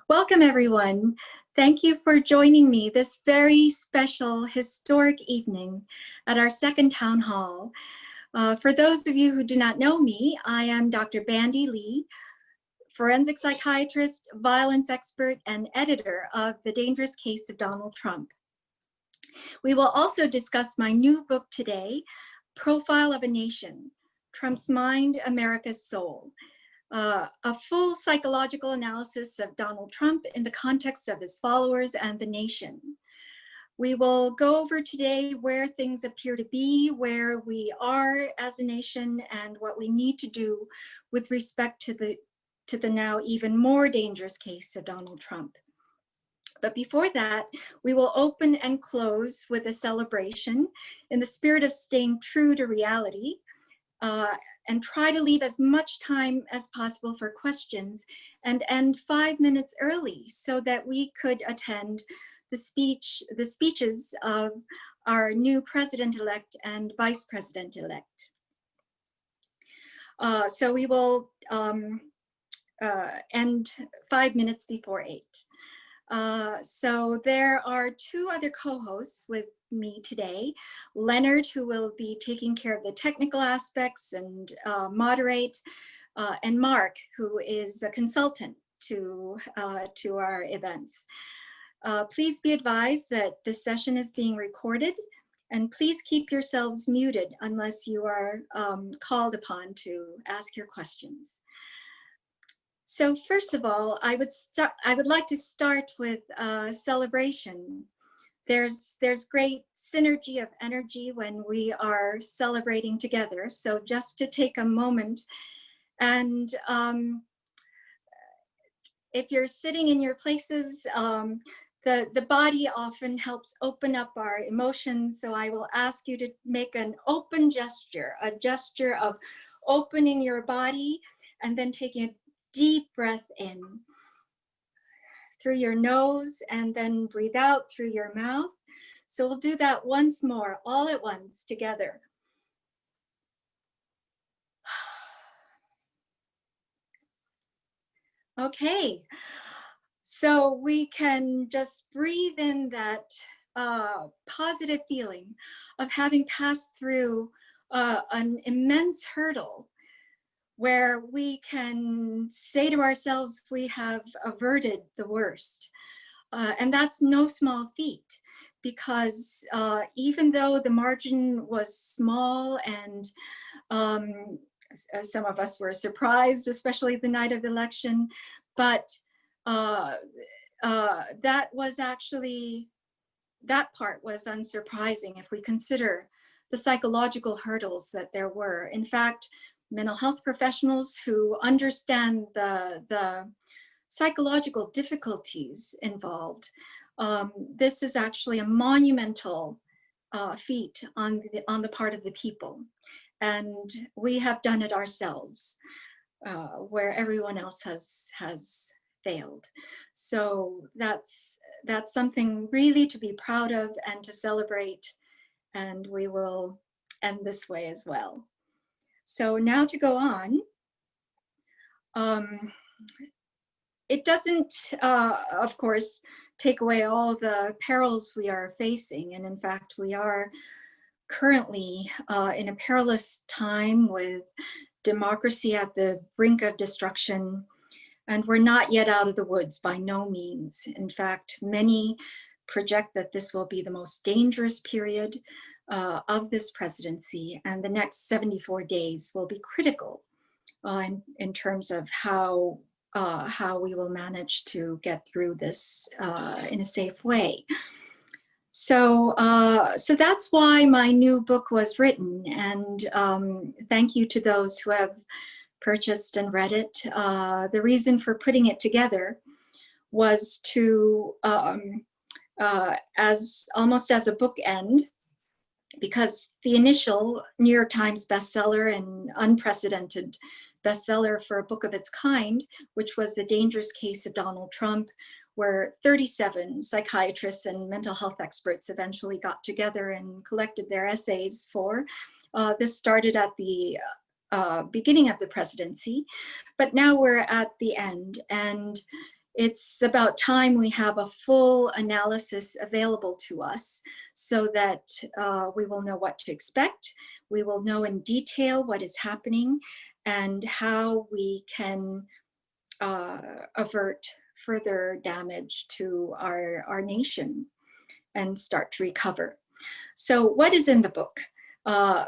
Welcome, everyone. Thank you for joining me this very special historic evening at our second town hall. For those of you who do not know me, I am Dr. Bandy Lee, forensic psychiatrist, violence expert, and editor of The Dangerous Case of Donald Trump. We will also discuss my new book today, Profile of a Nation, Trump's Mind, America's Soul. A full psychological analysis of Donald Trump in the context of his followers and the nation. We will go over today where things appear to be, where we are as a nation, and what we need to do with respect to the now even more dangerous case of Donald Trump. But before that, we will open and close with a celebration in the spirit of staying true to reality, and try to leave as much time as possible for questions and end 5 minutes early so that we could attend the speeches of our new president-elect and vice president-elect. So we will end 5 minutes before 8. So there are two other co-hosts with me today, Leonard, who will be taking care of the technical aspects and moderate, and Mark, who is a consultant to our events. Please be advised that this session is being recorded, and please keep yourselves muted unless you are called upon to ask your questions. So first of all, I would like to start with a celebration. There's great synergy of energy when we are celebrating together. So just to take a moment, and if you're sitting in your places, the body often helps open up our emotions. So I will ask you to make an open gesture, a gesture of opening your body and then taking a deep breath in through your nose and then breathe out through your mouth. So we'll do that once more, all at once together. Okay, so we can just breathe in that positive feeling of having passed through an immense hurdle, where we can say to ourselves, we have averted the worst. And that's no small feat, because even though the margin was small and some of us were surprised, especially the night of the election, but that part was unsurprising if we consider the psychological hurdles that there were. In fact, mental health professionals who understand the psychological difficulties involved, this is actually a monumental feat on the part of the people. And we have done it ourselves, where everyone else has failed. So that's something really to be proud of and to celebrate. And we will end this way as well. So now to go on, it doesn't, of course, take away all the perils we are facing. And in fact, we are currently in a perilous time with democracy at the brink of destruction. And we're not yet out of the woods, by no means. In fact, many project that this will be the most dangerous period of this presidency, and the next 74 days will be critical in terms of how we will manage to get through this in a safe way. So that's why my new book was written, and thank you to those who have purchased and read it. The reason for putting it together was to, almost as a bookend, because the initial New York Times bestseller and unprecedented bestseller for a book of its kind, which was The Dangerous Case of Donald Trump, where 37 psychiatrists and mental health experts eventually got together and collected their essays for. This started at the beginning of the presidency, but now we're at the end. And it's about time we have a full analysis available to us so that we will know what to expect. We will know in detail what is happening and how we can avert further damage to our nation and start to recover. So what is in the book?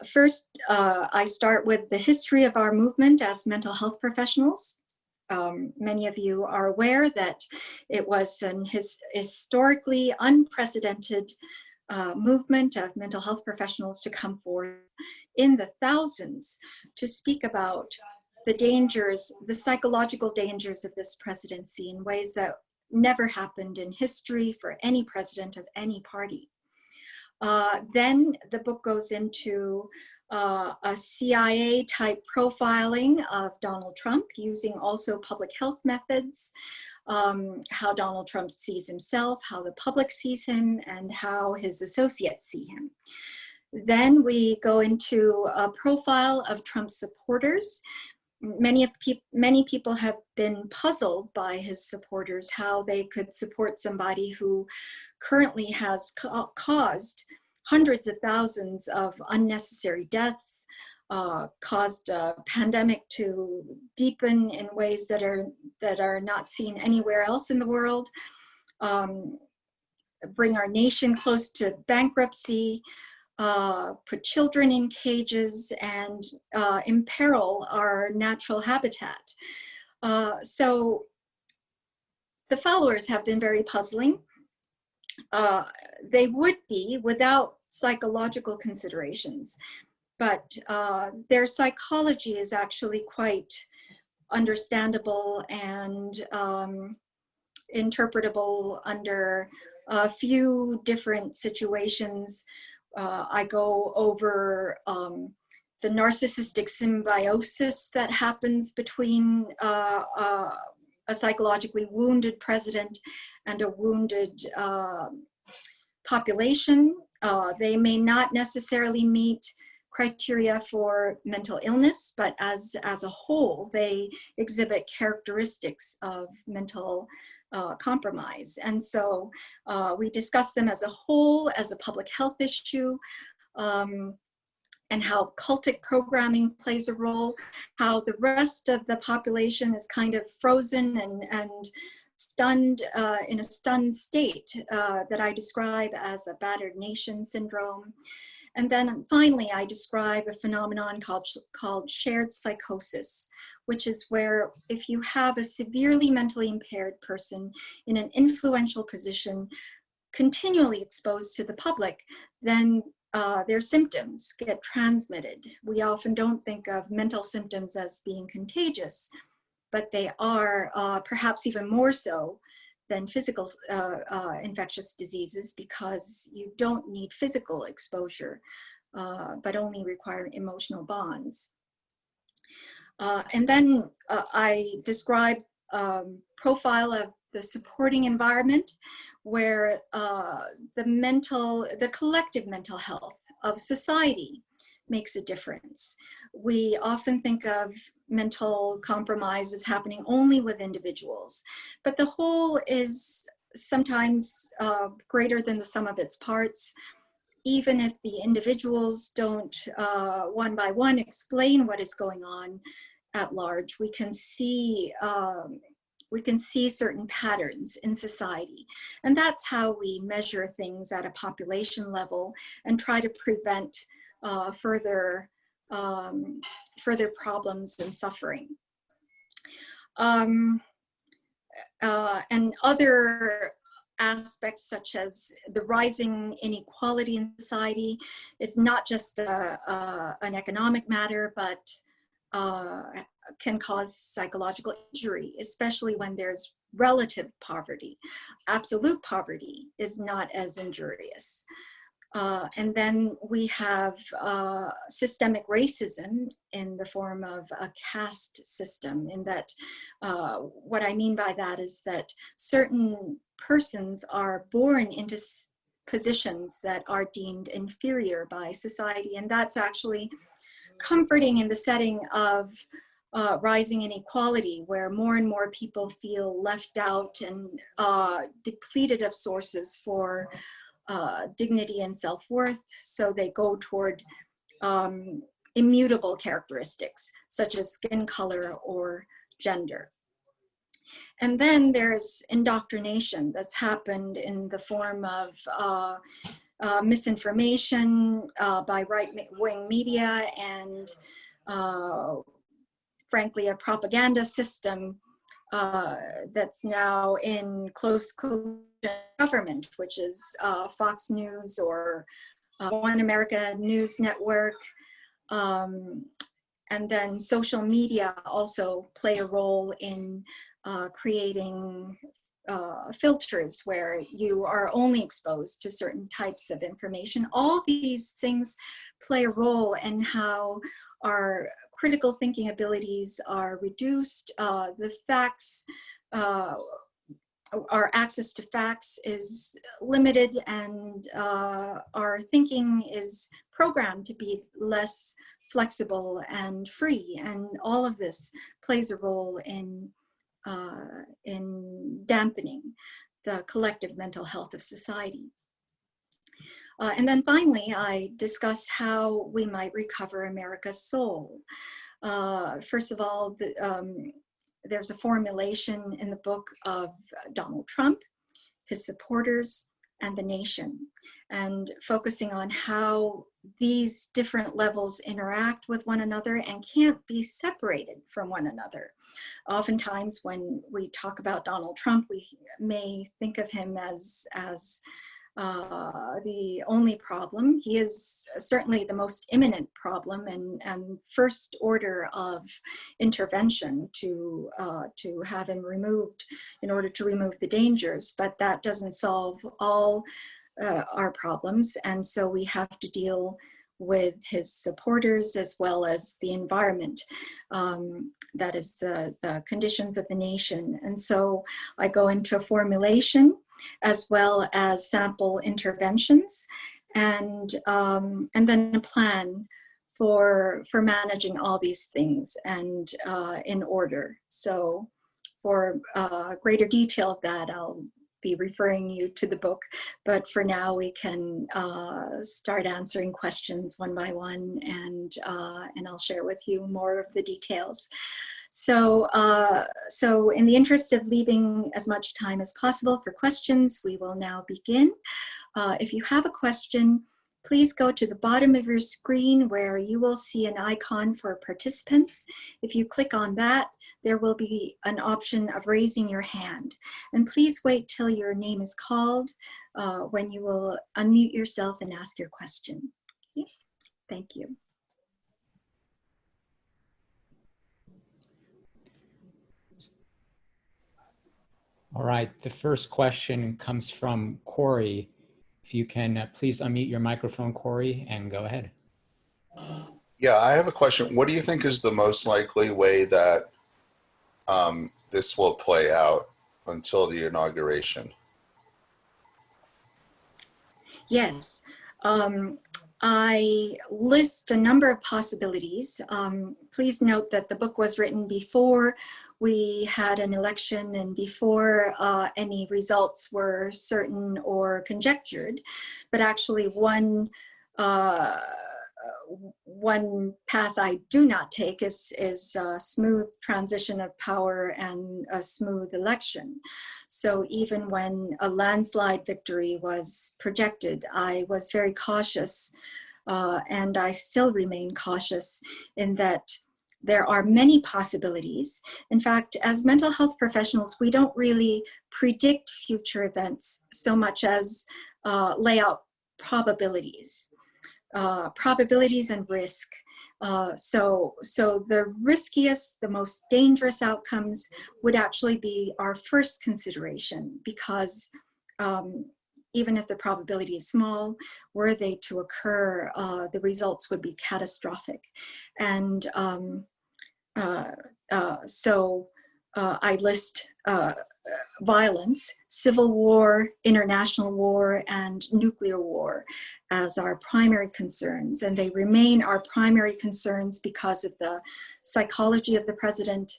First, I start with the history of our movement as mental health professionals. Many of you are aware that it was an historically unprecedented movement of mental health professionals to come forward in the thousands to speak about the dangers, the psychological dangers of this presidency in ways that never happened in history for any president of any party. Then the book goes into a CIA type profiling of Donald Trump using also public health methods, how Donald Trump sees himself, how the public sees him, and how his associates see him. Then we go into a profile of Trump's supporters. Many people have been puzzled by his supporters, how they could support somebody who currently has caused hundreds of thousands of unnecessary deaths, caused a pandemic to deepen in ways that are not seen anywhere else in the world, bring our nation close to bankruptcy, put children in cages, and imperil our natural habitat. So the followers have been very puzzling. They would be without psychological considerations, but their psychology is actually quite understandable and interpretable under a few different situations. I go over the narcissistic symbiosis that happens between a psychologically wounded president and a wounded population. They may not necessarily meet criteria for mental illness, but as a whole, they exhibit characteristics of mental compromise. And so we discuss them as a whole, as a public health issue, and how cultic programming plays a role, how the rest of the population is kind of frozen and stunned, in a stunned state that I describe as a battered nation syndrome. And then finally, I describe a phenomenon called shared psychosis, which is where if you have a severely mentally impaired person in an influential position, continually exposed to the public, then their symptoms get transmitted. We often don't think of mental symptoms as being contagious, but they are perhaps even more so than physical infectious diseases, because you don't need physical exposure, but only require emotional bonds. And then I describe profile of the supporting environment where the collective mental health of society makes a difference. We often think of mental compromise as happening only with individuals, but the whole is sometimes greater than the sum of its parts. Even if the individuals don't one by one explain what is going on at large, we can see certain patterns in society. And that's how we measure things at a population level and try to prevent further problems and suffering. And other aspects such as the rising inequality in society is not just an economic matter, but can cause psychological injury, especially when there's relative poverty. Absolute poverty is not as injurious. And then we have systemic racism in the form of a caste system, in that what I mean by that is that certain persons are born into positions that are deemed inferior by society. And that's actually comforting in the setting of rising inequality, where more and more people feel left out and depleted of sources for dignity and self-worth, so they go toward immutable characteristics such as skin color or gender. And then there's indoctrination that's happened in the form of misinformation by right-wing media and frankly a propaganda system that's now in close government, which is Fox News or One America News Network. And then social media also play a role in creating filters where you are only exposed to certain types of information. All these things play a role in how our critical thinking abilities are reduced. The facts, our access to facts is limited, and our thinking is programmed to be less flexible and free. And all of this plays a role in dampening the collective mental health of society. And then finally, I discuss how we might recover America's soul. First of all, there's a formulation in the book of Donald Trump, his supporters, and the nation, and focusing on how these different levels interact with one another and can't be separated from one another. Oftentimes when we talk about Donald Trump, we may think of him as the only problem. He is certainly the most imminent problem and first order of intervention to have him removed in order to remove the dangers, but that doesn't solve all our problems. And so we have to deal with his supporters as well as the environment, that is the conditions of the nation. And so I go into a formulation as well as sample interventions, and then a plan for managing all these things and in order. So for greater detail of that, I'll be referring you to the book, but for now we can start answering questions one by one, and I'll share with you more of the details. So, so in the interest of leaving as much time as possible for questions, we will now begin. If you have a question, please go to the bottom of your screen where you will see an icon for participants. If you click on that, there will be an option of raising your hand. And please wait till your name is called when you will unmute yourself and ask your question. Okay. Thank you. All right, the first question comes from Corey. If you can please unmute your microphone, Corey, and go ahead. Yeah, I have a question. What do you think is the most likely way that this will play out until the inauguration? Yes, I list a number of possibilities. Please note that the book was written before we had an election and before any results were certain or conjectured, but actually one path I do not take is a smooth transition of power and a smooth election. So even when a landslide victory was projected, I was very cautious, and I still remain cautious in that there are many possibilities. In fact, as mental health professionals, we don't really predict future events so much as lay out probabilities. Probabilities and risk. So the riskiest, the most dangerous outcomes would actually be our first consideration, because even if the probability is small, were they to occur, the results would be catastrophic. And so I list violence, civil war, international war, and nuclear war as our primary concerns. And they remain our primary concerns because of the psychology of the president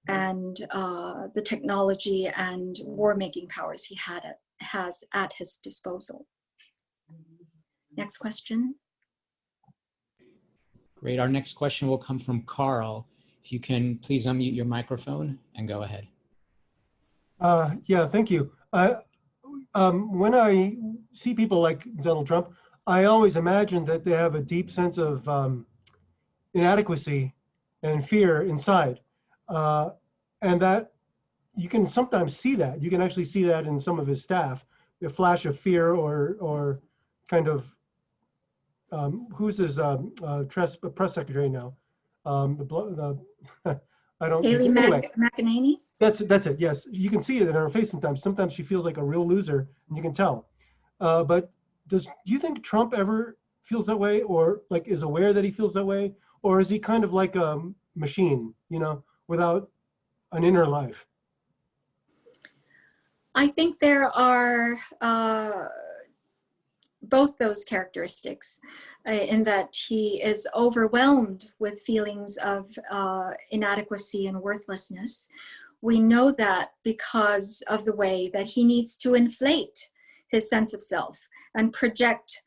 and the technology and war-making powers he has at his disposal. Next question. Great. Our next question will come from Carl. If you can please unmute your microphone and go ahead. Yeah, thank you. When I see people like Donald Trump, I always imagine that they have a deep sense of inadequacy and fear inside. And that you can sometimes see that. You can actually see that in some of his staff, a flash of fear or kind of, who's his press secretary now? I don't. Haley Anyway. McEnany? That's it. Yes, you can see it in her face sometimes. Sometimes she feels like a real loser, and you can tell. But do you think Trump ever feels that way, or like is aware that he feels that way, or is he kind of like a machine, you know, without an inner life? I think there are both those characteristics in that he is overwhelmed with feelings of inadequacy and worthlessness. We know that because of the way that he needs to inflate his sense of self and project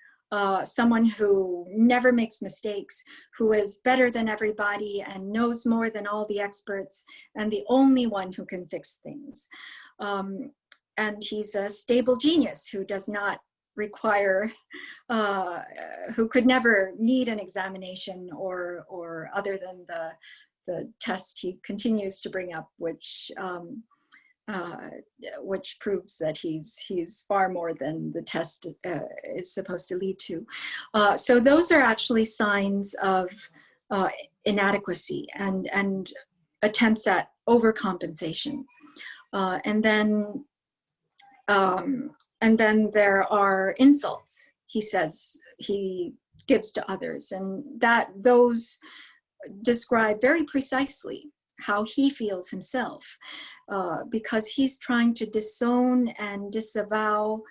someone who never makes mistakes, who is better than everybody and knows more than all the experts and the only one who can fix things. And he's a stable genius who does not require, who could never need an examination or other than the test he continues to bring up, which proves that he's far more than the test is supposed to lead to. So those are actually signs of inadequacy and attempts at overcompensation. And then there are insults he says he gives to others, and those describe very precisely how he feels himself, because he's trying to disown and disavow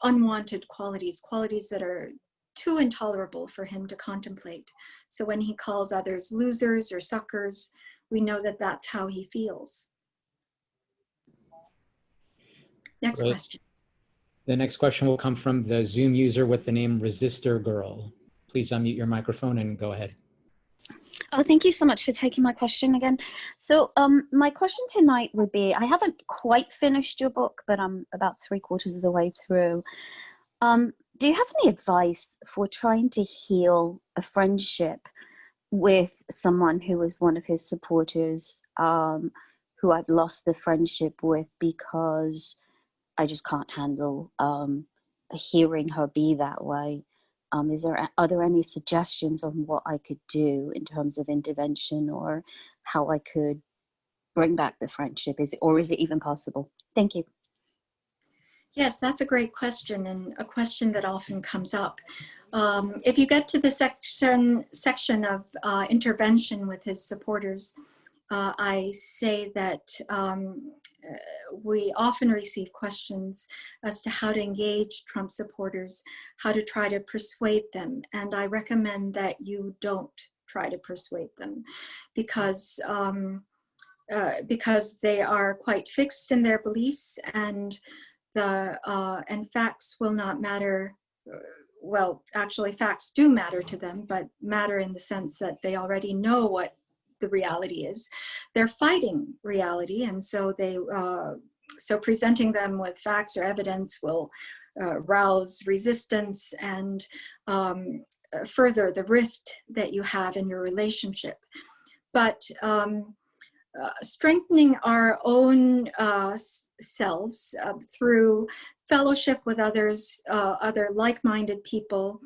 unwanted qualities that are too intolerable for him to contemplate. So when he calls others losers or suckers, we know that that's how he feels. Next Great. question. The next question will come from the Zoom user with the name Resistor Girl. Please unmute your microphone and go ahead. Oh, thank you so much for taking my question again. So my question tonight would be, I haven't quite finished your book, but I'm about 3/4 of the way through. Do you have any advice for trying to heal a friendship with someone who was one of his supporters, who I've lost the friendship with because I just can't handle hearing her be that way? Are there any suggestions on what I could do in terms of intervention or how I could bring back the friendship? Is it even possible? Thank you. Yes, that's a great question, and a question that often comes up. If you get to the section of intervention with his supporters, I say that we often receive questions as to how to engage Trump supporters, how to try to persuade them. And I recommend that you don't try to persuade them because they are quite fixed in their beliefs, and facts will not matter. Well, actually facts do matter to them, but matter in the sense that they already know what the reality is. They're fighting reality, and so so presenting them with facts or evidence will rouse resistance and further the rift that you have in your relationship. But strengthening our own selves through fellowship with others, other like-minded people,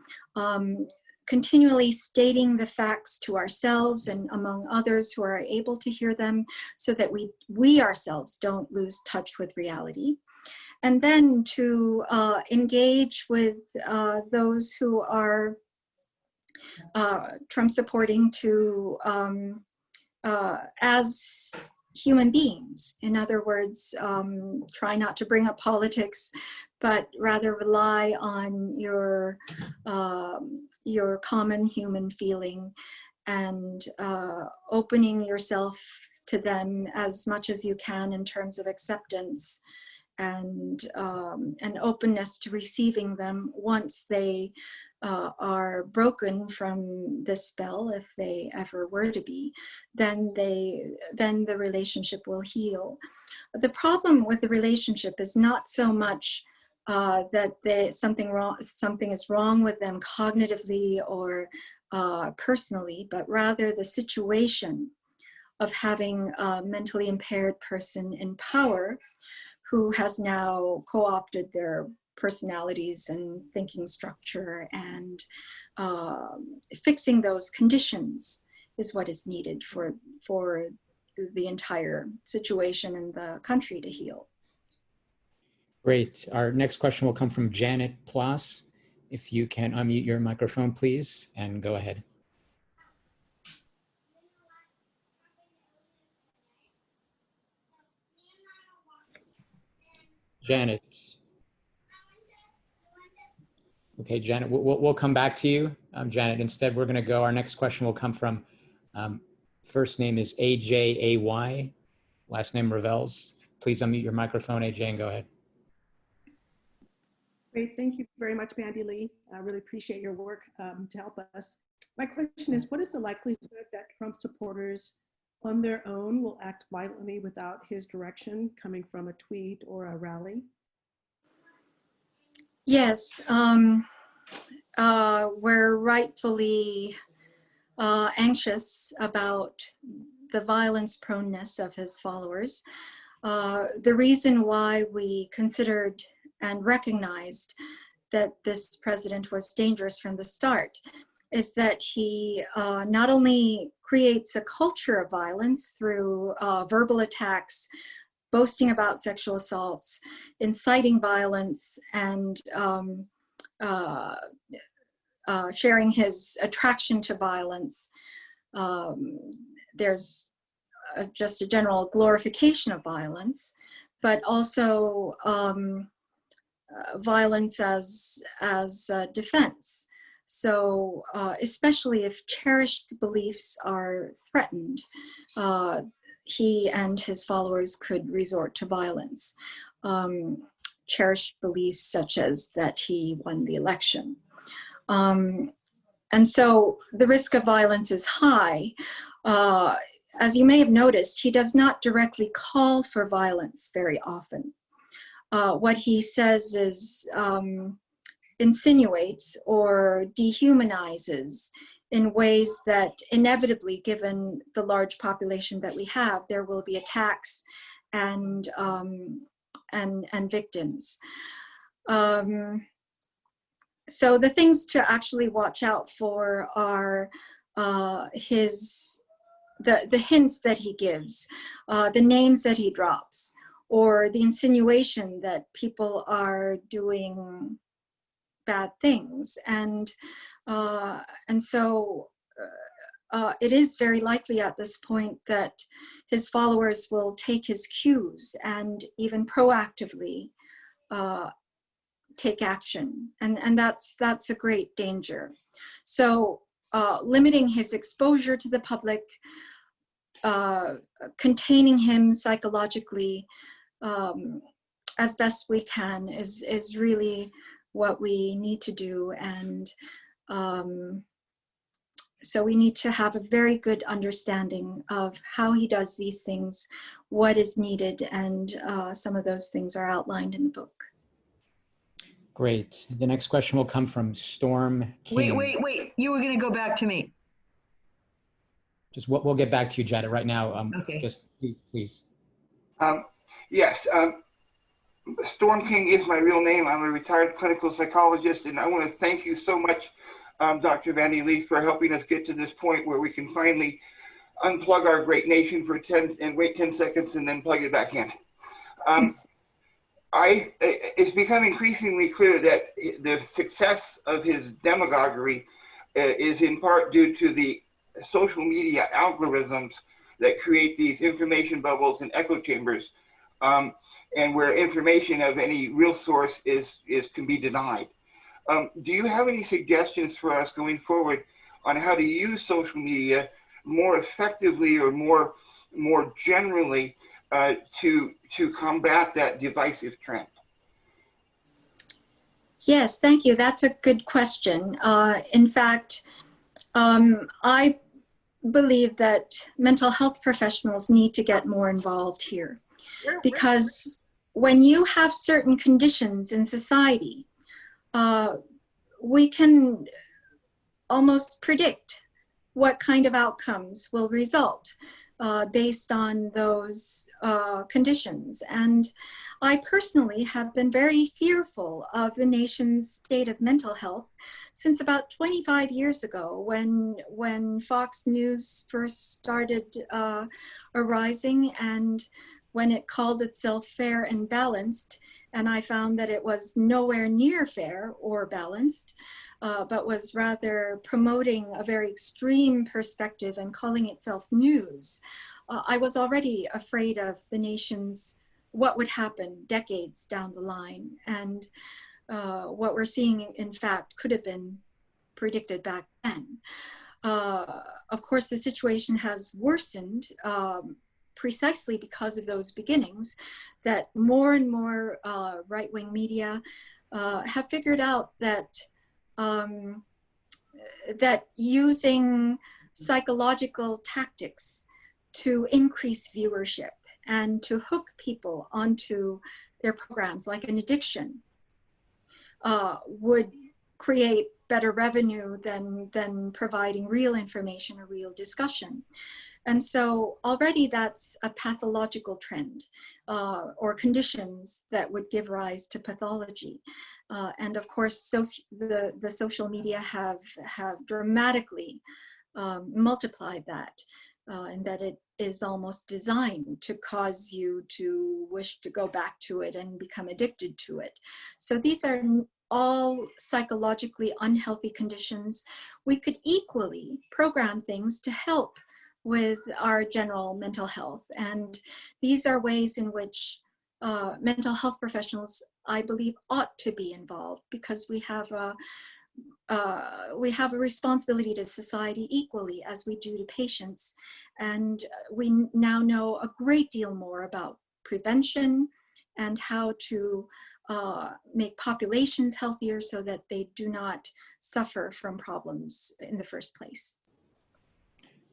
continually stating the facts to ourselves and among others who are able to hear them, so that we ourselves don't lose touch with reality. And then to engage with those who are Trump supporting, to as human beings. In other words, try not to bring up politics, but rather rely on your common human feeling and opening yourself to them as much as you can in terms of acceptance and openness to receiving them once they are broken from this spell, if they ever were to be, then the relationship will heal. The problem with the relationship is not so much that something is wrong with them cognitively or personally, but rather the situation of having a mentally impaired person in power who has now co-opted their personalities and thinking structure, and fixing those conditions is what is needed for the entire situation in the country to heal. Great. Our next question will come from Janet Ploss. If you can unmute your microphone, please, and go ahead. Janet. Okay, Janet, we'll come back to you. Janet, instead, we're going to go. Our next question will come from, first name is AJAY, last name Revels. Please unmute your microphone, AJ, and go ahead. Great, thank you very much, Bandy Lee. I really appreciate your work to help us. My question is, what is the likelihood that Trump supporters on their own will act violently without his direction coming from a tweet or a rally? Yes, we're rightfully anxious about the violence proneness of his followers. The reason why we considered and recognized that this president was dangerous from the start is that he not only creates a culture of violence through verbal attacks, boasting about sexual assaults, inciting violence, and sharing his attraction to violence. There's just a general glorification of violence, but also violence as defense. So especially if cherished beliefs are threatened, he and his followers could resort to violence. Cherished beliefs such as that he won the election. And so the risk of violence is high. As you may have noticed, he does not directly call for violence very often. What he says is insinuates or dehumanizes in ways that inevitably, given the large population that we have, there will be attacks and victims. So the things to actually watch out for are the hints that he gives, the names that he drops, or the insinuation that people are doing bad things. And so it is very likely at this point that his followers will take his cues and even proactively take action. And that's a great danger. So limiting his exposure to the public, containing him psychologically as best we can is really what we need to do. And so we need to have a very good understanding of how he does these things, what is needed, and some of those things are outlined in the book. Great. The next question will come from Storm King. Wait. You were going to go back to me. Just we'll get back to you, Janet, right now. Okay. Just please. Yes. Storm King is my real name. I'm a retired clinical psychologist, and I want to thank you so much, Dr. Bandy Lee, for helping us get to this point where we can finally unplug our great nation for 10 and wait 10 seconds and then plug it back in. It's become increasingly clear that the success of his demagoguery is in part due to the social media algorithms that create these information bubbles and echo chambers, and where information of any real source can be denied. Do you have any suggestions for us going forward on how to use social media more effectively or more generally to combat that divisive trend? Yes, thank you. That's a good question. In fact, I believe that mental health professionals need to get more involved here, because when you have certain conditions in society, we can almost predict what kind of outcomes will result based on those conditions. And I personally have been very fearful of the nation's state of mental health since about 25 years ago, when Fox News first started arising, and when it called itself fair and balanced, and I found that it was nowhere near fair or balanced, but was rather promoting a very extreme perspective and calling itself news. I was already afraid of the nation's, what would happen decades down the line. And what we're seeing, in fact, could have been predicted back then. Of course, the situation has worsened precisely because of those beginnings, that more and more right-wing media have figured out that that using psychological tactics to increase viewership and to hook people onto their programs like an addiction would create better revenue than providing real information or real discussion. And so already that's a pathological trend or conditions that would give rise to pathology. And of course, the social media have dramatically multiplied that, and that it is almost designed to cause you to wish to go back to it and become addicted to it. So these are all psychologically unhealthy conditions. We could equally program things to help with our general mental health. And these are ways in which mental health professionals, I believe, ought to be involved, because we have a responsibility to society equally as we do to patients. And we now know a great deal more about prevention and how to make populations healthier so that they do not suffer from problems in the first place.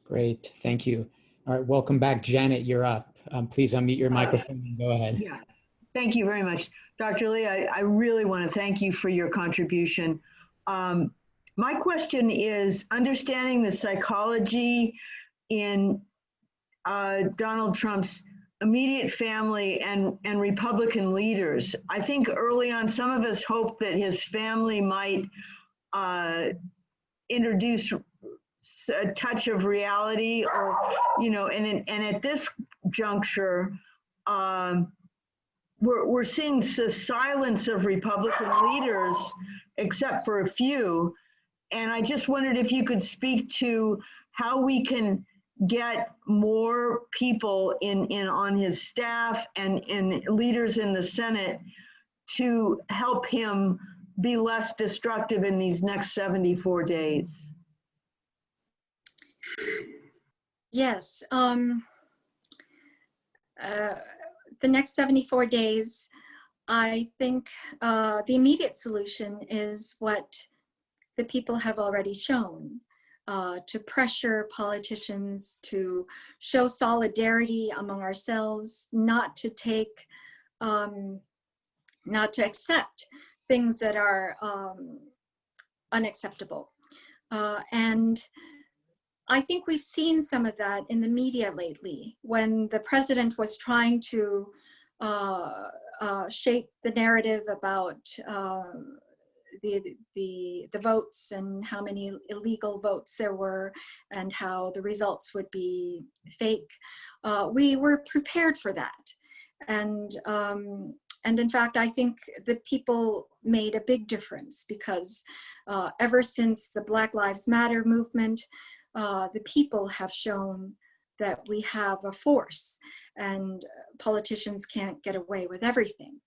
Great, thank you. All right, welcome back. Janet, you're up. Please unmute your microphone and go ahead. Yeah, thank you very much. Dr. Lee, I really want to thank you for your contribution. My question is understanding the psychology in Donald Trump's immediate family and Republican leaders. I think early on, some of us hoped that his family might introduce a touch of reality, or, you know, and at this juncture, we're seeing the silence of Republican leaders, except for a few. And I just wondered if you could speak to how we can get more people on his staff and leaders in the Senate to help him be less destructive in these next 74 days. Yes, the next 74 days, I think the immediate solution is what the people have already shown, to pressure politicians to show solidarity among ourselves, not to take, not to accept things that are unacceptable. And I think we've seen some of that in the media lately, when the president was trying to shape the narrative about the votes and how many illegal votes there were and how the results would be fake. We were prepared for that. And in fact, I think the people made a big difference, because ever since the Black Lives Matter movement, the people have shown that we have a force and politicians can't get away with everything.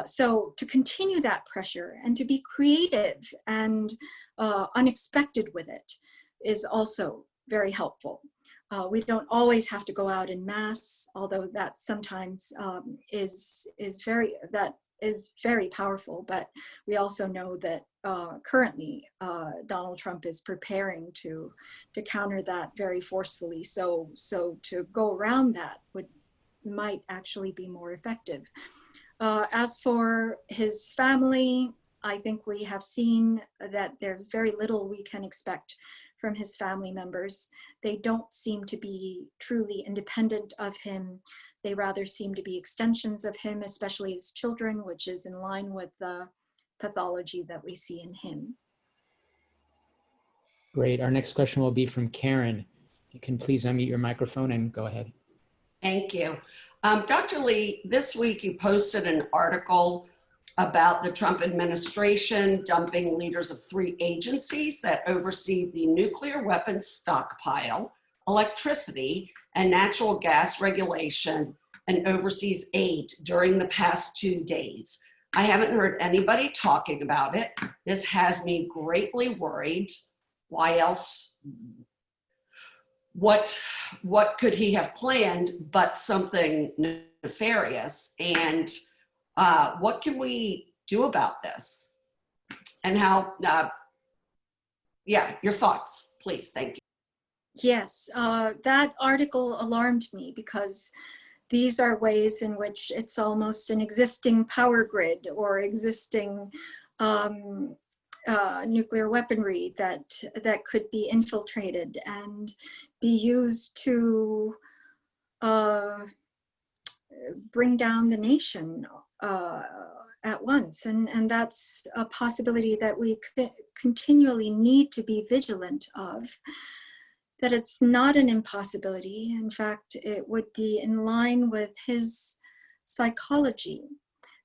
So to continue that pressure and to be creative and unexpected with it is also very helpful. We don't always have to go out in mass, although that sometimes is very powerful. But we also know that currently Donald Trump is preparing to counter that very forcefully. So to go around that might actually be more effective. As for his family, I think we have seen that there's very little we can expect from his family members. They don't seem to be truly independent of him. They rather seem to be extensions of him, especially his children, which is in line with the pathology that we see in him. Great. Our next question will be from Karen. If you can please unmute your microphone and go ahead. Thank you. Dr. Lee, this week you posted an article about the Trump administration dumping leaders of 3 agencies that oversee the nuclear weapons stockpile, electricity, and natural gas regulation, and overseas aid during the past 2 days. I haven't heard anybody talking about it. This has me greatly worried. Why else? What could he have planned but something nefarious? And what can we do about this? And how, your thoughts, please. Thank you. Yes, that article alarmed me because these are ways in which it's almost an existing power grid or existing nuclear weaponry that could be infiltrated and be used to bring down the nation at once. And that's a possibility that we continually need to be vigilant of, that it's not an impossibility. In fact, it would be in line with his psychology,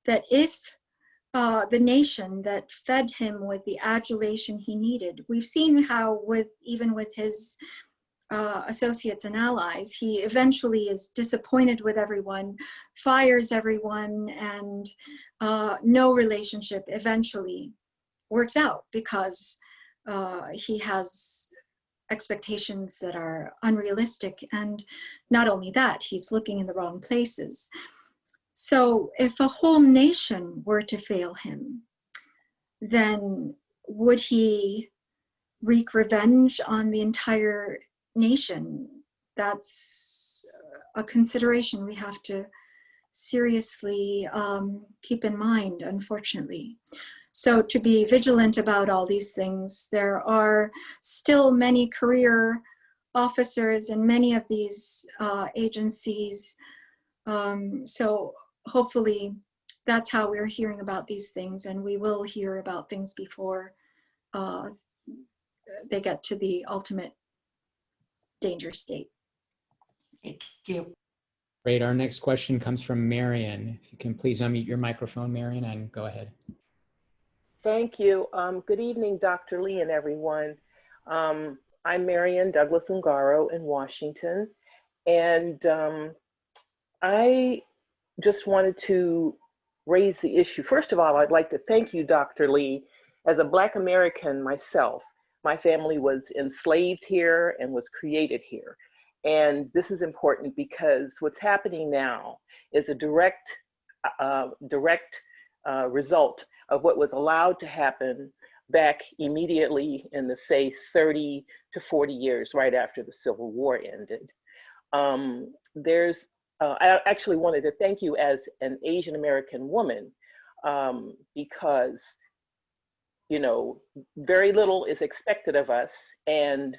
that if the nation that fed him with the adulation he needed, we've seen how even with his associates and allies, he eventually is disappointed with everyone, fires everyone, and no relationship eventually works out because he has expectations that are unrealistic. And not only that, he's looking in the wrong places. So if a whole nation were to fail him, then would he wreak revenge on the entire nation? That's a consideration we have to seriously keep in mind, unfortunately. So to be vigilant about all these things, there are still many career officers in many of these agencies. So hopefully that's how we're hearing about these things, and we will hear about things before they get to the ultimate danger state. Thank you. Great. Our next question comes from Marion. If you can please unmute your microphone, Marion, and go ahead. Thank you. Good evening, Dr. Lee and everyone. I'm Marion Douglas Ungaro in Washington, and I just wanted to raise the issue. First of all, I'd like to thank you, Dr. Lee. As a Black American myself, my family was enslaved here and was created here. And this is important because what's happening now is a direct result of what was allowed to happen back immediately in the, say, 30 to 40 years right after the Civil War ended. I actually wanted to thank you as an Asian American woman because, you know, very little is expected of us, and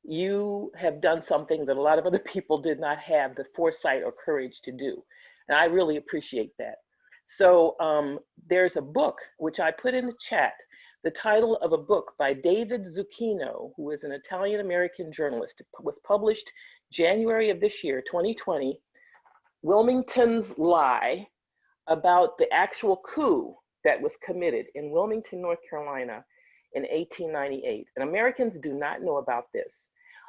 you have done something that a lot of other people did not have the foresight or courage to do. And I really appreciate that. So there's a book, which I put in the chat, the title of a book by David Zucchino, who is an Italian-American journalist. It was published January of this year, 2020, Wilmington's Lie, about the actual coup that was committed in Wilmington, North Carolina in 1898. And Americans do not know about this.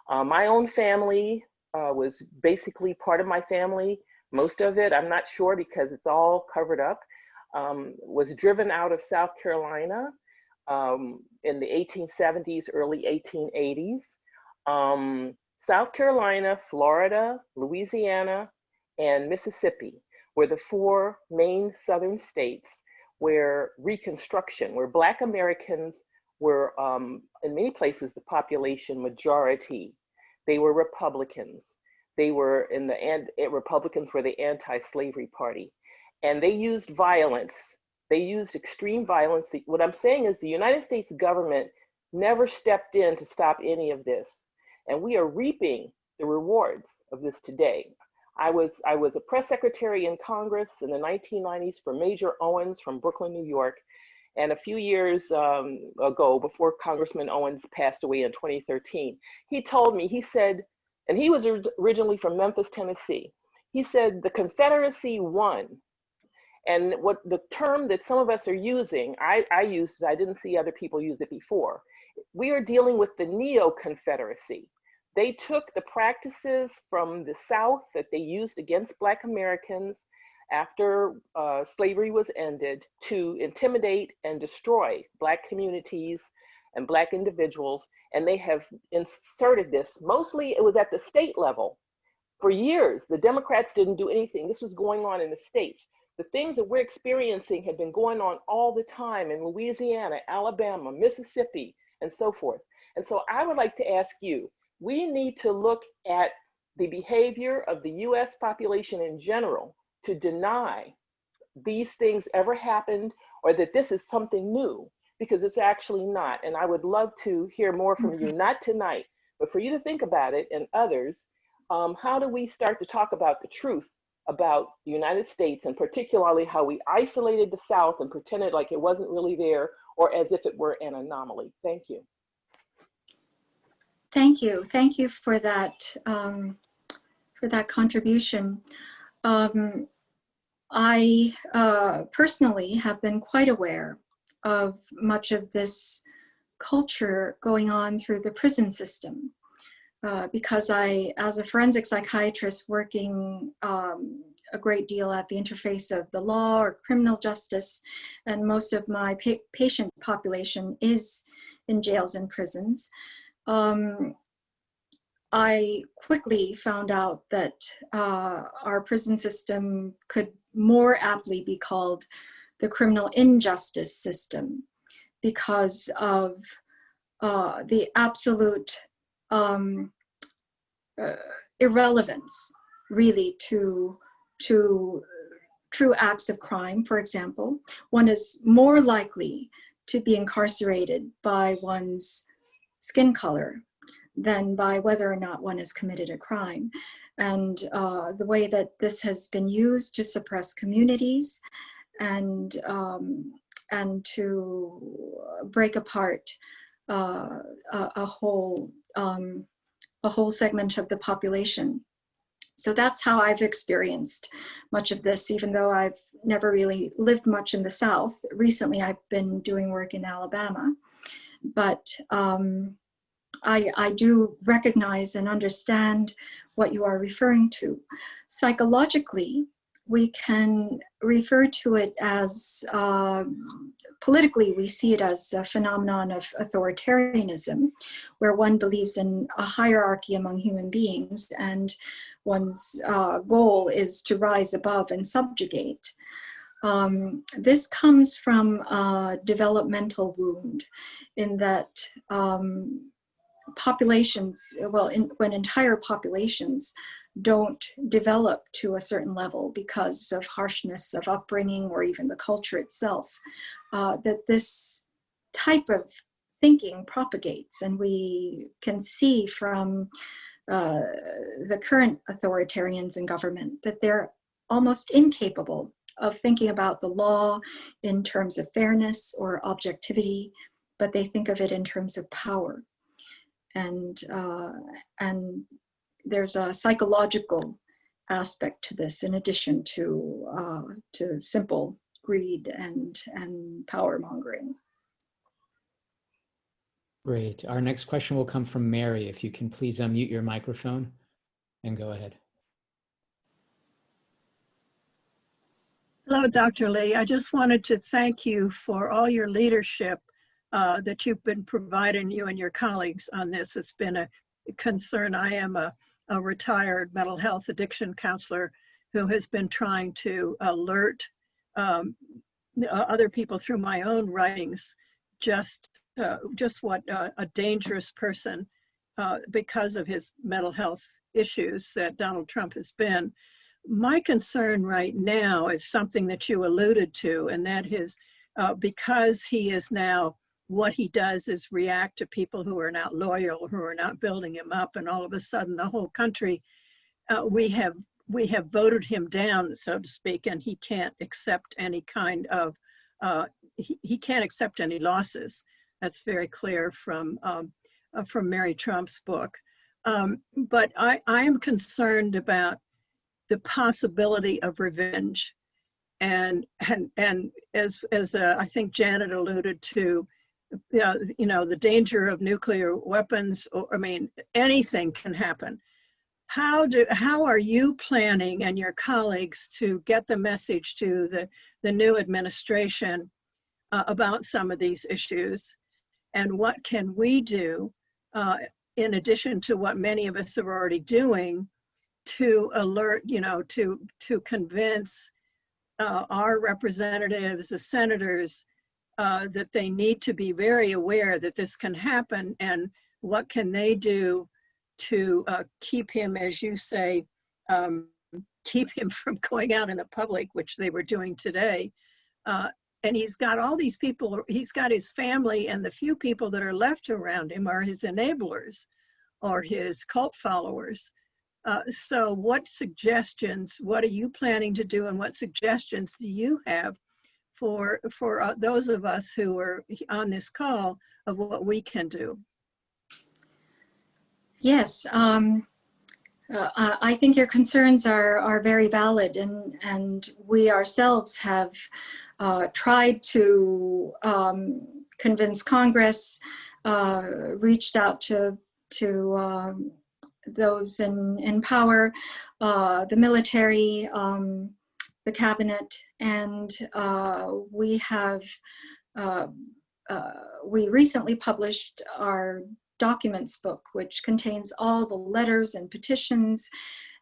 My own family was basically part of my family. Most of it, I'm not sure because it's all covered up, was driven out of South Carolina in the 1870s, early 1880s. South Carolina, Florida, Louisiana, and Mississippi were the four main southern states where Reconstruction, where Black Americans were, in many places, the population majority. They were Republicans. They were Republicans were the anti-slavery party. And they used violence. They used extreme violence. What I'm saying is the United States government never stepped in to stop any of this. And we are reaping the rewards of this today. I was a press secretary in Congress in the 1990s for Major Owens from Brooklyn, New York. And a few years ago, before Congressman Owens passed away in 2013, he told me, he said, and he was originally from Memphis, Tennessee. He said, the Confederacy won. And what the term that some of us are using, I used it, I didn't see other people use it before. We are dealing with the Neo-Confederacy. They took the practices from the South that they used against Black Americans after slavery was ended to intimidate and destroy Black communities and Black individuals. And they have inserted this, mostly it was at the state level. For years, the Democrats didn't do anything. This was going on in the states. The things that we're experiencing have been going on all the time in Louisiana, Alabama, Mississippi, and so forth. And so I would like to ask you, we need to look at the behavior of the US population in general to deny these things ever happened or that this is something new, because it's actually not. And I would love to hear more from you, not tonight, but for you to think about it and others. How do we start to talk about the truth about the United States, and particularly how we isolated the South and pretended like it wasn't really there, or as if it were an anomaly? Thank you. Thank you. Thank you for that contribution. I personally have been quite aware of much of this culture going on through the prison system. Because I, as a forensic psychiatrist working a great deal at the interface of the law or criminal justice, and most of my patient population is in jails and prisons, I quickly found out that our prison system could more aptly be called the criminal injustice system because of the absolute irrelevance, really, to true acts of crime. For example, one is more likely to be incarcerated by one's skin color than by whether or not one has committed a crime. And the way that this has been used to suppress communities and to break apart a whole segment of the population. So that's how I've experienced much of this, even though I've never really lived much in the South. Recently, I've been doing work in Alabama, but I do recognize and understand what you are referring to. Psychologically, we can refer to it as, politically, we see it as a phenomenon of authoritarianism, where one believes in a hierarchy among human beings and one's goal is to rise above and subjugate. This comes from a developmental wound in that populations, when entire populations don't develop to a certain level because of harshness of upbringing or even the culture itself, that this type of thinking propagates. And we can see from the current authoritarians in government that they're almost incapable of thinking about the law in terms of fairness or objectivity, but they think of it in terms of power. And there's a psychological aspect to this, in addition to simple greed and power mongering. Great. Our next question will come from Mary. If you can please unmute your microphone. and go ahead. Hello, Dr. Lee. I just wanted to thank you for all your leadership that you've been providing, you and your colleagues on this. It's been a concern. I am a retired mental health addiction counselor who has been trying to alert other people through my own writings just what a dangerous person because of his mental health issues that Donald Trump has been. My concern right now is something that you alluded to, and that is because he is now, what he does is react to people who are not loyal, who are not building him up, and all of a sudden the whole country, we have voted him down, so to speak, and he can't accept any kind of, he can't accept any losses. That's very clear from Mary Trump's book. But I am concerned about the possibility of revenge, and as I think Janet alluded to, you know, the danger of nuclear weapons. Or, I mean, anything can happen. How are you planning, and your colleagues, to get the message to the new administration about some of these issues, and what can we do in addition to what many of us are already doing to alert, you know, to convince our representatives, the senators, that they need to be very aware that this can happen, and what can they do to keep him, as you say, keep him from going out in the public, which they were doing today. And he's got all these people, he's got his family, and the few people that are left around him are his enablers or his cult followers. So what suggestions, what are you planning to do, and what suggestions do you have for those of us who are on this call of what we can do? Yes, I think your concerns are very valid, and we ourselves have tried to convince Congress, reached out to those in power, the military, the cabinet, and we recently published our documents book, which contains all the letters and petitions.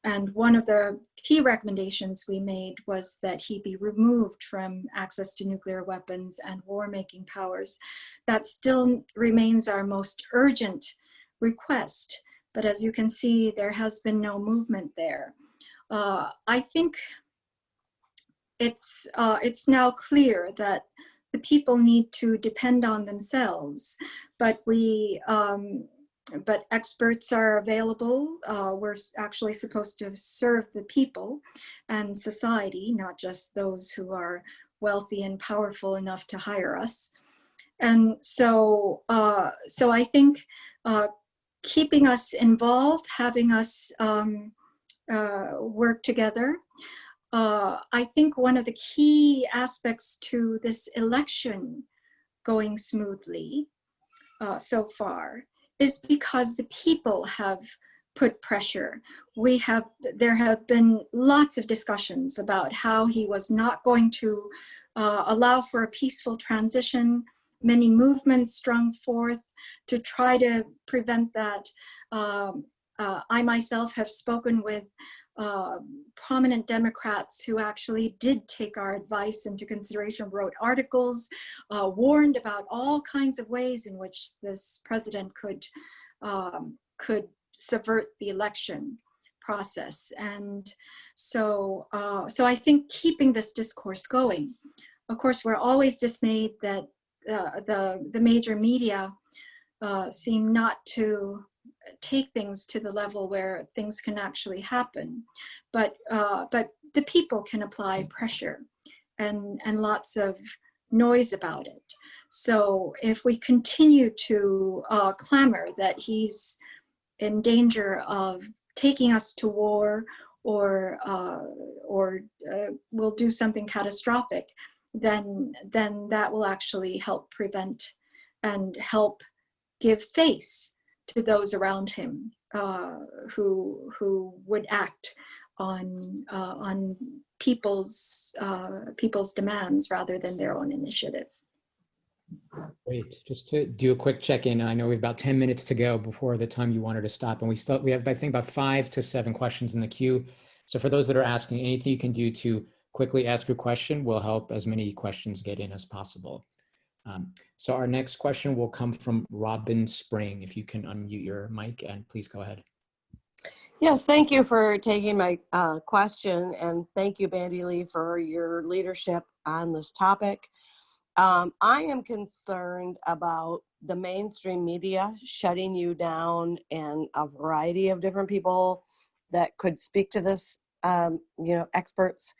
And one of the key recommendations we made was that he be removed from access to nuclear weapons and war-making powers. That still remains our most urgent request. But as you can see, there has been no movement there. I think it's now clear that the people need to depend on themselves, but but experts are available. We're actually supposed to serve the people and society, not just those who are wealthy and powerful enough to hire us. And so I think keeping us involved, having us work together. I think one of the key aspects to this election going smoothly so far is because the people have put pressure. There have been lots of discussions about how he was not going to allow for a peaceful transition. Many movements sprung forth to try to prevent that. I myself have spoken with prominent Democrats who actually did take our advice into consideration, wrote articles, warned about all kinds of ways in which this president could subvert the election process. And so I think keeping this discourse going. Of course, we're always dismayed that the major media seem not to take things to the level where things can actually happen, but the people can apply pressure and lots of noise about it. So if we continue to clamor that he's in danger of taking us to war or will do something catastrophic, then that will actually help prevent and help give face to those around him who would act on people's demands rather than their own initiative. Great. Just to do a quick check-in, I know we have about 10 minutes to go before the time you wanted to stop, and we have, I think, about 5 to 7 questions in the queue. So for those that are asking, anything you can do to quickly ask your question will help as many questions get in as possible. So our next question will come from Robin Spring. If you can unmute your mic and please go ahead. Yes, thank you for taking my question, and thank you, Bandy Lee, for your leadership on this topic. I am concerned about the mainstream media shutting you down, and a variety of different people that could speak to this, experts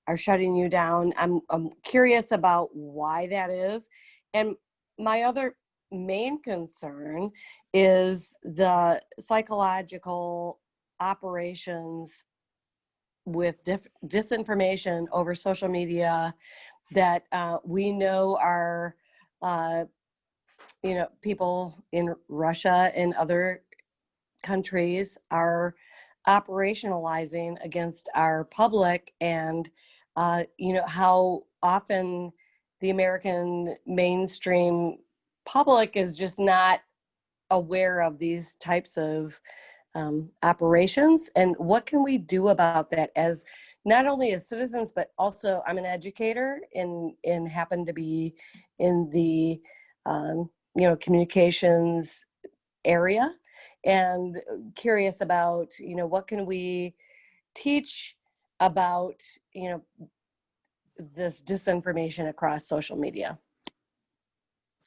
are shutting you down. I'm curious about why that is. And my other main concern is the psychological operations with disinformation over social media that we know are, people in Russia and other countries are operationalizing against our public, and how often the American mainstream public is just not aware of these types of operations. And what can we do about that, as not only as citizens, but also I'm an educator and happen to be in the communications area, and curious about what can we teach about this disinformation across social media.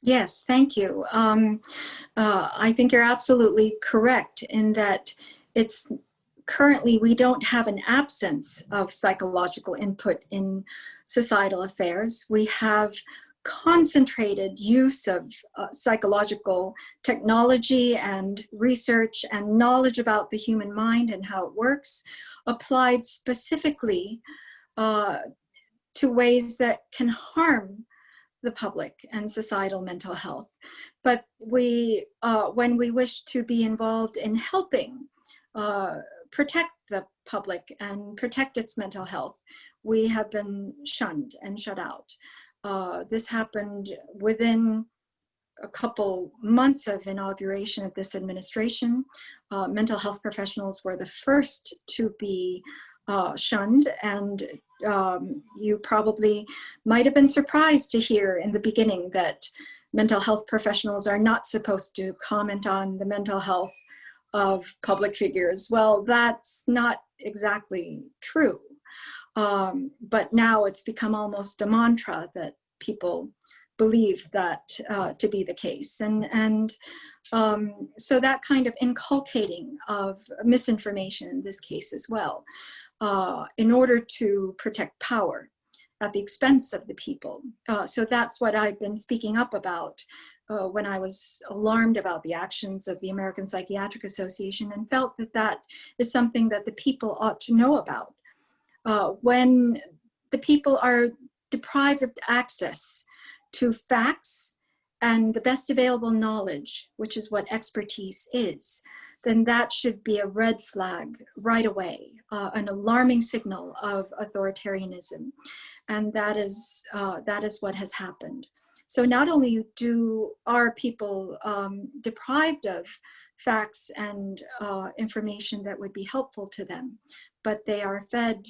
Yes, thank you. I think you're absolutely correct in that it's currently we don't have an absence of psychological input in societal affairs. We have concentrated use of psychological technology and research and knowledge about the human mind and how it works, applied specifically to ways that can harm the public and societal mental health. But we, when we wish to be involved in helping protect the public and protect its mental health, we have been shunned and shut out. This happened within a couple months of inauguration of this administration. Mental health professionals were the first to be shunned, and you probably might have been surprised to hear in the beginning that mental health professionals are not supposed to comment on the mental health of public figures. Well, that's not exactly true. But now it's become almost a mantra that people believe that to be the case. And so that kind of inculcating of misinformation in this case as well, in order to protect power at the expense of the people. So that's what I've been speaking up about when I was alarmed about the actions of the American Psychiatric Association, and felt that that is something that the people ought to know about. When the people are deprived of access to facts and the best available knowledge, which is what expertise is, then that should be a red flag right away, an alarming signal of authoritarianism. And that is what has happened. So not only are people deprived of facts and information that would be helpful to them, but they are fed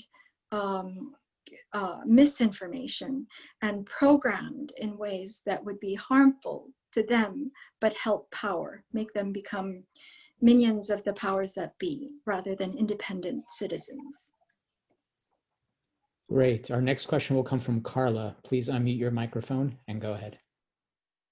misinformation and programmed in ways that would be harmful to them, but help power, make them become minions of the powers that be, rather than independent citizens. Great. Our next question will come from Carla. Please unmute your microphone and go ahead.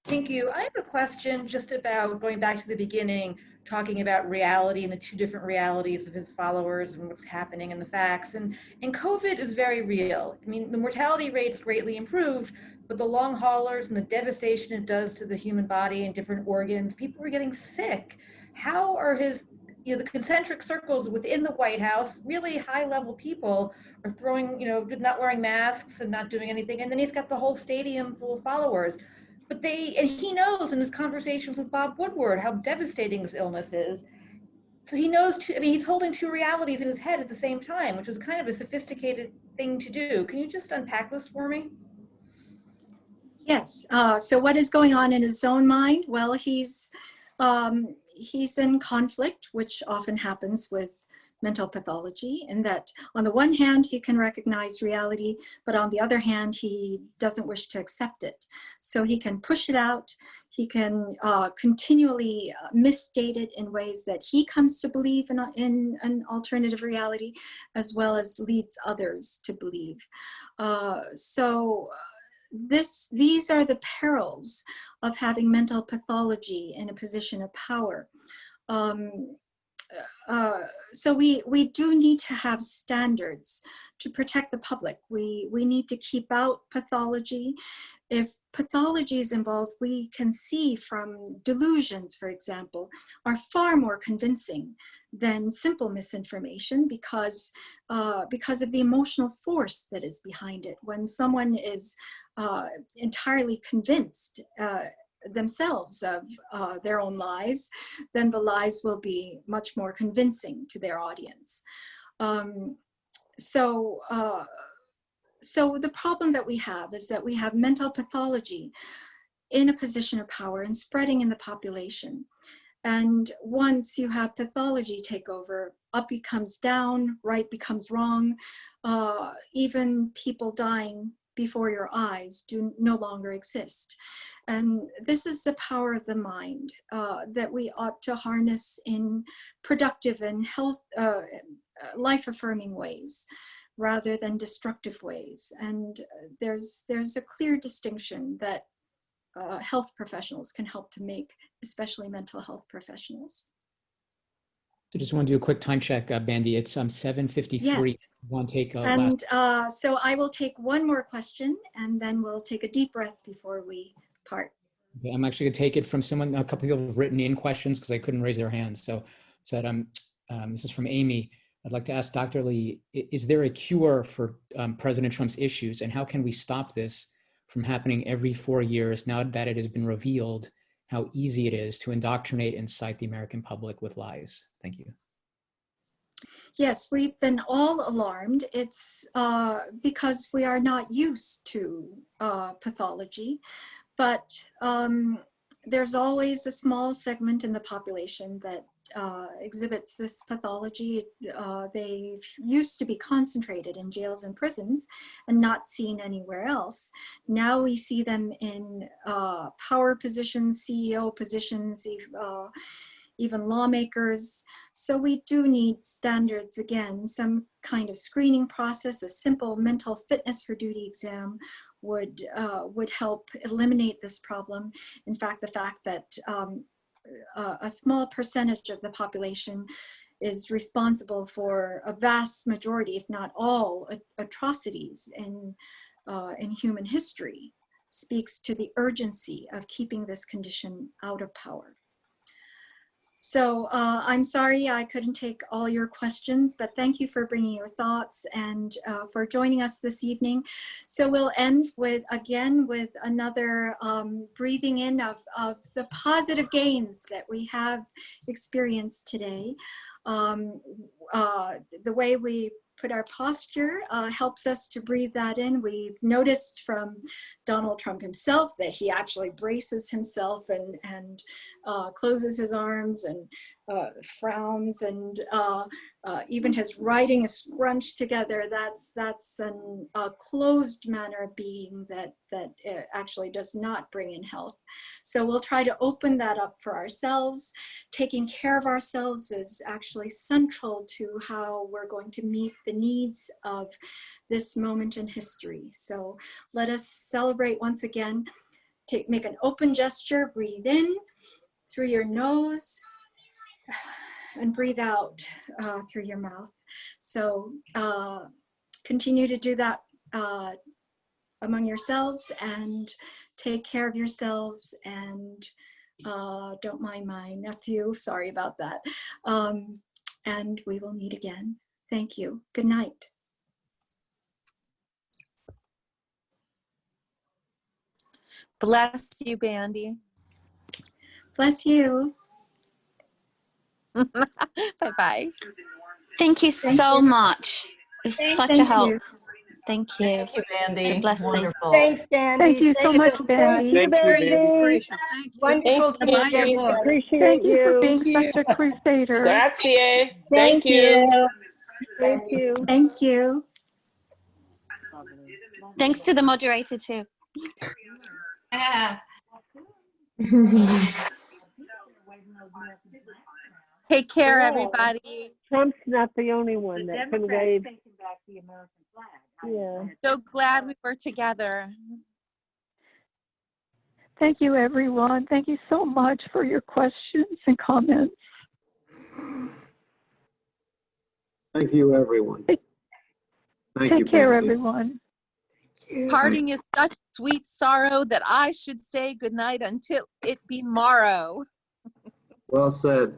Thank you. I have a question just about going back to the beginning, talking about reality and the two different realities of his followers and what's happening in the facts. And COVID is very real. I mean, the mortality rate's greatly improved, but the long haulers and the devastation it does to the human body and different organs, people are getting sick. How are his, the concentric circles within the White House, really high level people are throwing, not wearing masks and not doing anything. And then he's got the whole stadium full of followers. But he knows in his conversations with Bob Woodward how devastating this illness is. So he knows two, I mean, he's holding two realities in his head at the same time, which is kind of a sophisticated thing to do. Can you just unpack this for me? Yes. So what is going on in his own mind? Well, he's in conflict, which often happens with mental pathology, in that on the one hand, he can recognize reality, but on the other hand, he doesn't wish to accept it. So he can push it out. He can continually misstate it in ways that he comes to believe in an alternative reality, as well as leads others to believe. These are the perils of having mental pathology in a position of power. So we do need to have standards to protect the public. We need to keep out pathology. If pathology is involved, we can see from delusions, for example, are far more convincing than simple misinformation because of the emotional force that is behind it. When someone is entirely convinced themselves of their own lies, then the lies will be much more convincing to their audience. So the problem that we have is that we have mental pathology in a position of power and spreading in the population. And once you have pathology take over, up becomes down, right becomes wrong. Even people dying before your eyes do no longer exist. And this is the power of the mind that we ought to harness in productive and life-affirming ways, rather than destructive ways. And there's a clear distinction that health professionals can help to make, especially mental health professionals. So just want to do a quick time check, Bandy. It's 7:53. Yes. Want to take a And last... so I will take one more question, and then we'll take a deep breath before we part. Okay, I'm actually going to take it from someone. A couple people have written in questions because they couldn't raise their hands. So said, this is from Amy. I'd like to ask Dr. Lee, is there a cure for President Trump's issues, and how can we stop this from happening every 4 years now that it has been revealed how easy it is to indoctrinate and incite the American public with lies? Thank you. Yes, we've been all alarmed. It's because we are not used to pathology, but there's always a small segment in the population that exhibits this pathology. They used to be concentrated in jails and prisons and not seen anywhere else. Now we see them in power positions, CEO positions, even lawmakers. So we do need standards, again, some kind of screening process. A simple mental fitness for duty exam would help eliminate this problem. In fact, the fact that a small percentage of the population is responsible for a vast majority, if not all, atrocities in human history speaks to the urgency of keeping this condition out of power. So I'm sorry I couldn't take all your questions, but thank you for bringing your thoughts and for joining us this evening. So we'll end with another breathing in of the positive gains that we have experienced today. The way we put our posture helps us to breathe that in. We've noticed from Donald Trump himself that he actually braces himself and closes his arms and frowns, and even his writing is scrunched together. That's a closed manner of being that actually does not bring in health. So we'll try to open that up for ourselves. Taking care of ourselves is actually central to how we're going to meet the needs of this moment in history. So let us celebrate once again. Make an open gesture, breathe in through your nose and breathe out through your mouth. So continue to do that among yourselves, and take care of yourselves, and don't mind my nephew, sorry about that. And we will meet again. Thank you. Good night. Bless you, Bandy. Bless you. Bye-bye. Thank you so much. It's such a help. you. Thank you. Thank you, Bandy. God bless you. Wonderful. Thanks, Bandy. Thank you so much, Bandy. Thank you, Bandy. Inspirational. Thank you. Wonderful to Thank hear you. your voice. Appreciate Thank you for being such a crusader. Grazie. Thank Thank you. Thank you. Thank you. Thanks to the moderator too. Take care, everybody. Trump's not the only one that can wave. Yeah. So glad we were together. Thank you, everyone. Thank you so much for your questions and comments. Thank you, everyone. Take care, everyone. Parting is such sweet sorrow that I should say goodnight until it be morrow. Well said.